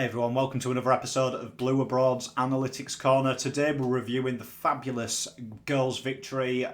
Hey everyone, welcome to another episode of Blue Abroad's Analytics Corner. Today we're reviewing the fabulous girls' victory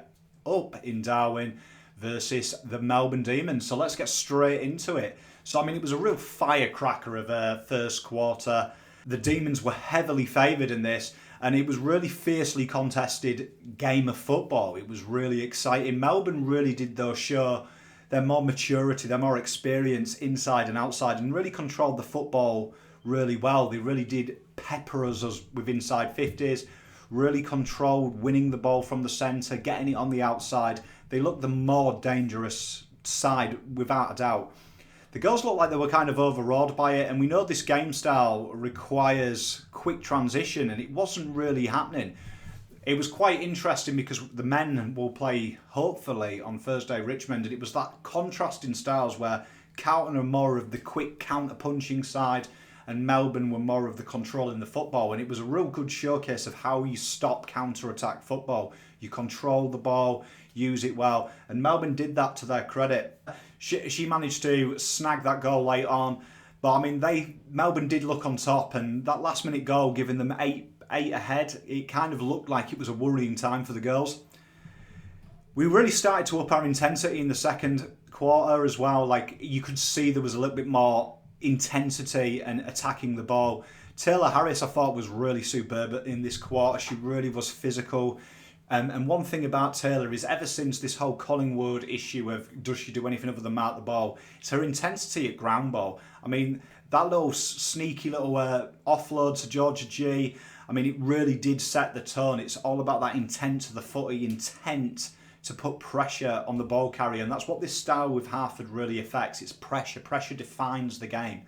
up in Darwin versus the Melbourne Demons. So let's get straight into it. So it was a real firecracker of a first quarter. The Demons were heavily favoured in this, and it was really fiercely contested game of football. It was really exciting. Melbourne really did though show their more maturity, their more experience inside and outside, and really controlled the football really well. They really did pepper us with inside 50s, really controlled winning the ball from the centre, getting it on the outside. They looked the more dangerous side without a doubt. The girls looked like they were kind of overawed by it, and we know this game style requires quick transition, and it wasn't really happening. It was quite interesting because the men will play, hopefully, on Thursday Richmond, and it was that contrast in styles where Carlton are more of the quick counter-punching side, and Melbourne were more of the control in the football. And it was a real good showcase of how you stop counter-attack football. You control the ball, use it well. And Melbourne did that to their credit. She managed to snag that goal late on. But Melbourne did look on top, and that last minute goal giving them eight ahead, it kind of looked like it was a worrying time for the girls. We really started to up our intensity in the second quarter as well. Like, you could see there was a little bit more intensity and attacking the ball. Taylor Harris, I thought, was really superb in this quarter. She really was physical. And one thing about Taylor is, ever since this whole Collingwood issue of does she do anything other than mark the ball, it's her intensity at ground ball. That little sneaky little offload to Georgia G, it really did set the tone. It's all about that intent to the footy, intent to put pressure on the ball carrier, and that's what this style with Hartford really affects. It's pressure. Pressure defines the game.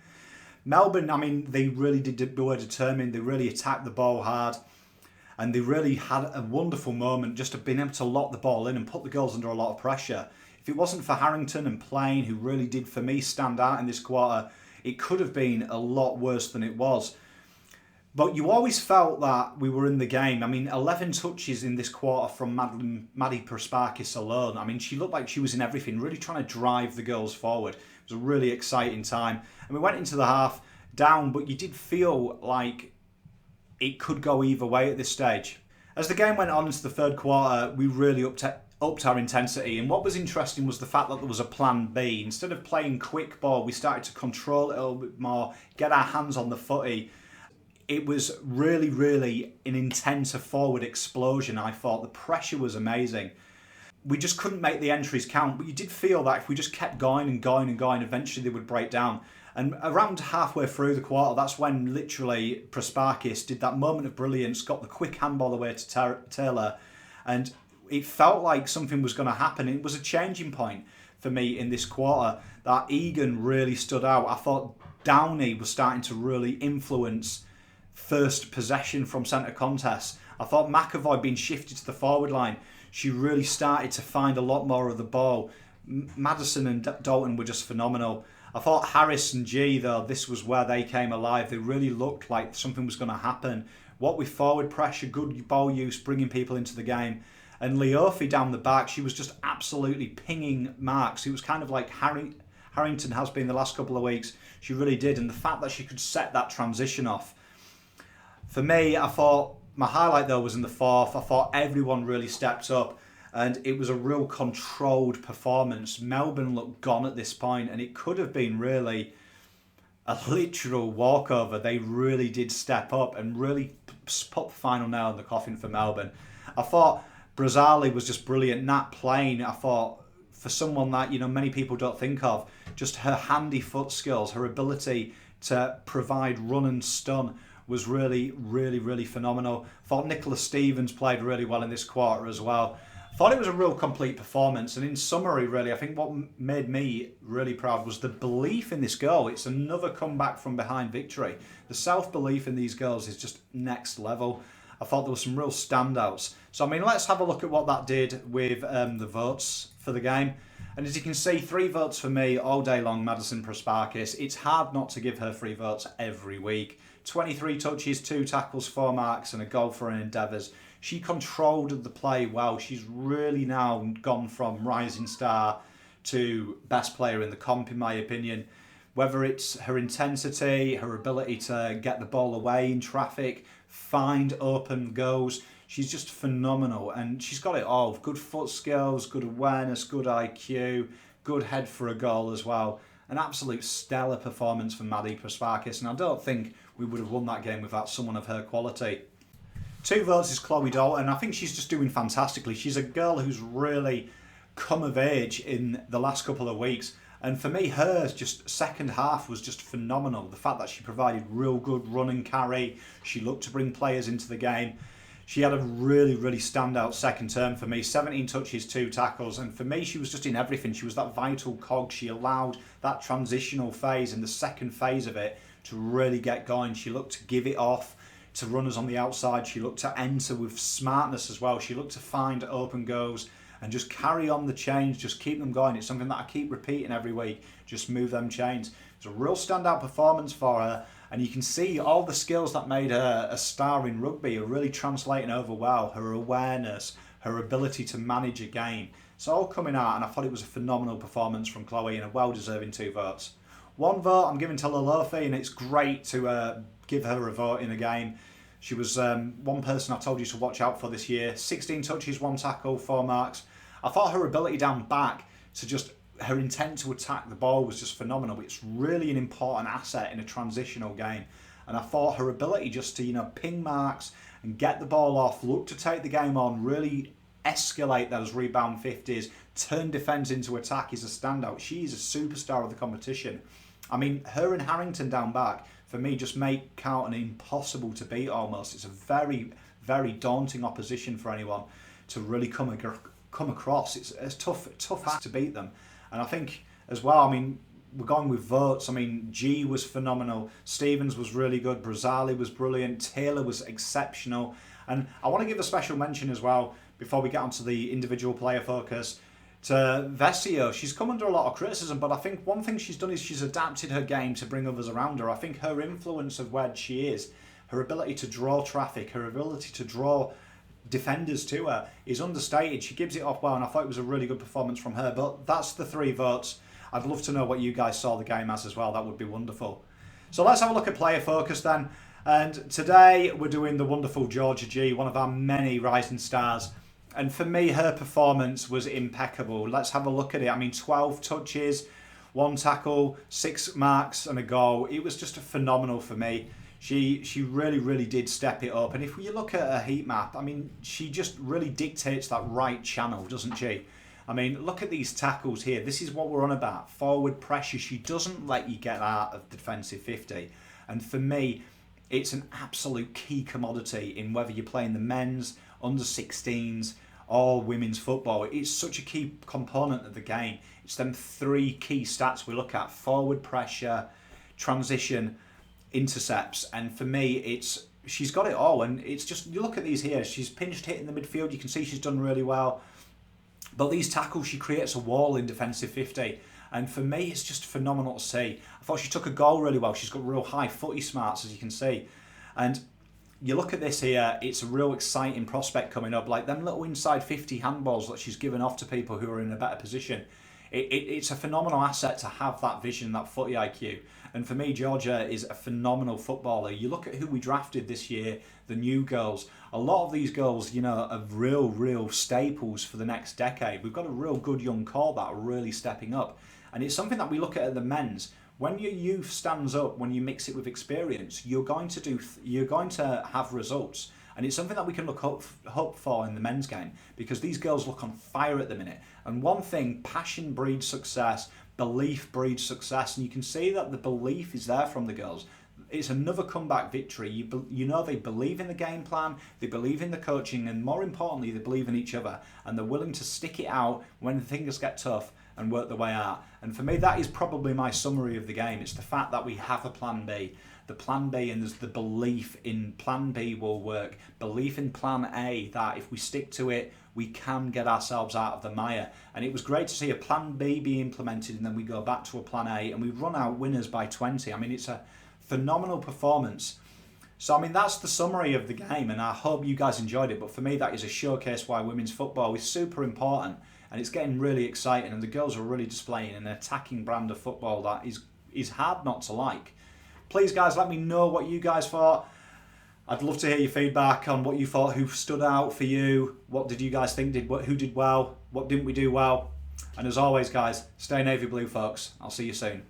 Melbourne, they really were determined. They really attacked the ball hard, and they really had a wonderful moment just of being able to lock the ball in and put the girls under a lot of pressure. If it wasn't for Harrington and Plain, who really did, for me, stand out in this quarter, it could have been a lot worse than it was. But you always felt that we were in the game. 11 touches in this quarter from Maddie Prasparkis alone. She looked like she was in everything, really trying to drive the girls forward. It was a really exciting time. And we went into the half down, but you did feel like it could go either way at this stage. As the game went on into the third quarter, we really upped our intensity. And what was interesting was the fact that there was a plan B. Instead of playing quick ball, we started to control it a little bit more, get our hands on the footy. It was really, really an intense forward explosion. I thought the pressure was amazing. We just couldn't make the entries count, but you did feel that if we just kept going and going and going, eventually they would break down. And around halfway through the quarter, that's when literally Prasparkis did that moment of brilliance, got the quick handball away to Taylor, and it felt like something was going to happen. It was a changing point for me in this quarter. That Egan really stood out. I thought Downey was starting to really influence first possession from centre contests. I thought McAvoy being shifted to the forward line, she really started to find a lot more of the ball. Madison and Dalton were just phenomenal. I thought Harris and G, though, this was where they came alive. They really looked like something was going to happen. What with forward pressure, good ball use, bringing people into the game. And Leofi down the back, she was just absolutely pinging marks. It was kind of like Harrington has been the last couple of weeks. She really did. And the fact that she could set that transition off. For me, I thought my highlight, though, was in the fourth. I thought everyone really stepped up, and it was a real controlled performance. Melbourne looked gone at this point, and it could have been really a literal walkover. They really did step up and really put the final nail in the coffin for Melbourne. I thought Brazzali was just brilliant. Nat Plain, I thought, for someone that many people don't think of, just her handy foot skills, her ability to provide run and stun was really, really, really phenomenal. I thought Nicola Stevens played really well in this quarter as well. I thought it was a real complete performance. And in summary, really, I think what made me really proud was the belief in this girl. It's another comeback from behind victory. The self-belief in these girls is just next level. I thought there were some real standouts. So, let's have a look at what that did with the votes for the game. And as you can see, 3 votes for me all day long, Madison Prasparkis. It's hard not to give her 3 votes every week. 23 touches, 2 tackles, 4 marks, and a goal for her endeavours. She controlled the play well. She's really now gone from rising star to best player in the comp, in my opinion. whether it's her intensity, her ability to get the ball away in traffic, find open goals. She's just phenomenal, and she's got it all. Good foot skills, good awareness, good IQ, good head for a goal as well. An absolute stellar performance from Maddie Prasparkis, and I don't think we would have won that game without someone of her quality. 2 votes is Chloe Dalton. I think she's just doing fantastically. She's a girl who's really come of age in the last couple of weeks. And for me, her just second half was just phenomenal. The fact that she provided real good run and carry. She looked to bring players into the game. She had a really, really standout second term for me. 17 touches, 2 tackles. And for me, she was just in everything. She was that vital cog. She allowed that transitional phase in the second phase of it to really get going. She looked to give it off to runners on the outside. She looked to enter with smartness as well. She looked to find open goals and just carry on the chains, just keep them going. It's something that I keep repeating every week. Just move them chains. It's a real standout performance for her, and you can see all the skills that made her a star in rugby are really translating over well. Her awareness, her ability to manage a game. It's all coming out, and I thought it was a phenomenal performance from Chloe and a well-deserving 2 votes. 1 vote I'm giving to Lalofi, and it's great to give her a vote in a game. She was one person I told you to watch out for this year. 16 touches, 1 tackle, 4 marks. I thought her ability down back to just, her intent to attack the ball was just phenomenal. It's really an important asset in a transitional game. And I thought her ability just to, ping marks and get the ball off, look to take the game on, really escalate those rebound 50s, turn defence into attack is a standout. She's a superstar of the competition. I mean, her and Harrington down back, for me, just make Carlton impossible to beat almost. It's a very, very daunting opposition for anyone to really come across. It's tough act to beat them. And I think as well, I mean, we're going with votes. I mean, G was phenomenal. Stevens was really good. Brazali was brilliant. Taylor was exceptional. And I want to give a special mention as well, before we get onto the individual player focus, to Vesio. She's come under a lot of criticism, but I think one thing she's done is she's adapted her game to bring others around her. I think her influence of where she is, her ability to draw traffic, her ability to draw defenders to her is understated. She gives it off well, and I thought it was a really good performance from her. But that's the 3 votes. I'd love to know what you guys saw the game as well. That would be wonderful. So let's have a look at player focus then. And today we're doing the wonderful Georgia G, one of our many rising stars. And for me, her performance was impeccable. Let's have a look at it. I mean, 12 touches, 1 tackle, 6 marks and a goal. It was just phenomenal for me. She really, really did step it up. And if you look at her heat map, I mean, she just really dictates that right channel, doesn't she? I mean, look at these tackles here. This is what we're on about. Forward pressure. She doesn't let you get out of defensive 50. And for me, it's an absolute key commodity in whether you're playing the men's, under 16s, or women's football. It's such a key component of the game. It's them 3 key stats we look at: forward pressure, transition, intercepts. And for me, she's got it all. And it's just, you look at these here, she's pinched hit in the midfield. You can see she's done really well. But these tackles, she creates a wall in defensive 50. And for me, it's just phenomenal to see. I thought she took a goal really well. She's got real high footy smarts, as you can see. And you look at this here, it's a real exciting prospect coming up. Like them little inside 50 handballs that she's given off to people who are in a better position. It's a phenomenal asset to have that vision, that footy IQ. And for me, Georgia is a phenomenal footballer. You look at who we drafted this year, the new girls. A lot of these girls, are real staples for the next decade. We've got a real good young core that are really stepping up. And it's something that we look at the men's. When your youth stands up, when you mix it with experience, you're going to have results. And it's something that we can hope for in the men's game, because these girls look on fire at the minute. And one thing, passion breeds success, belief breeds success, and you can see that the belief is there from the girls. It's another comeback victory. They believe in the game plan, they believe in the coaching, and more importantly, they believe in each other, and they're willing to stick it out when things get tough and work their way out. And for me, that is probably my summary of the game. It's the fact that we have a plan B. The plan B, and there's the belief in plan B will work. Belief in plan A, that if we stick to it, we can get ourselves out of the mire. And it was great to see a plan B be implemented, and then we go back to a plan A, and we run out winners by 20. I mean, it's a phenomenal performance. So, I mean, that's the summary of the game, and I hope you guys enjoyed it. But for me, that is a showcase why women's football is super important, and it's getting really exciting, and the girls are really displaying an attacking brand of football that is is hard not to like. Please, guys, let me know what you guys thought. I'd love to hear your feedback on what you thought, who stood out for you, what did you guys think, who did well, what didn't we do well. And as always, guys, stay navy blue, folks. I'll see you soon.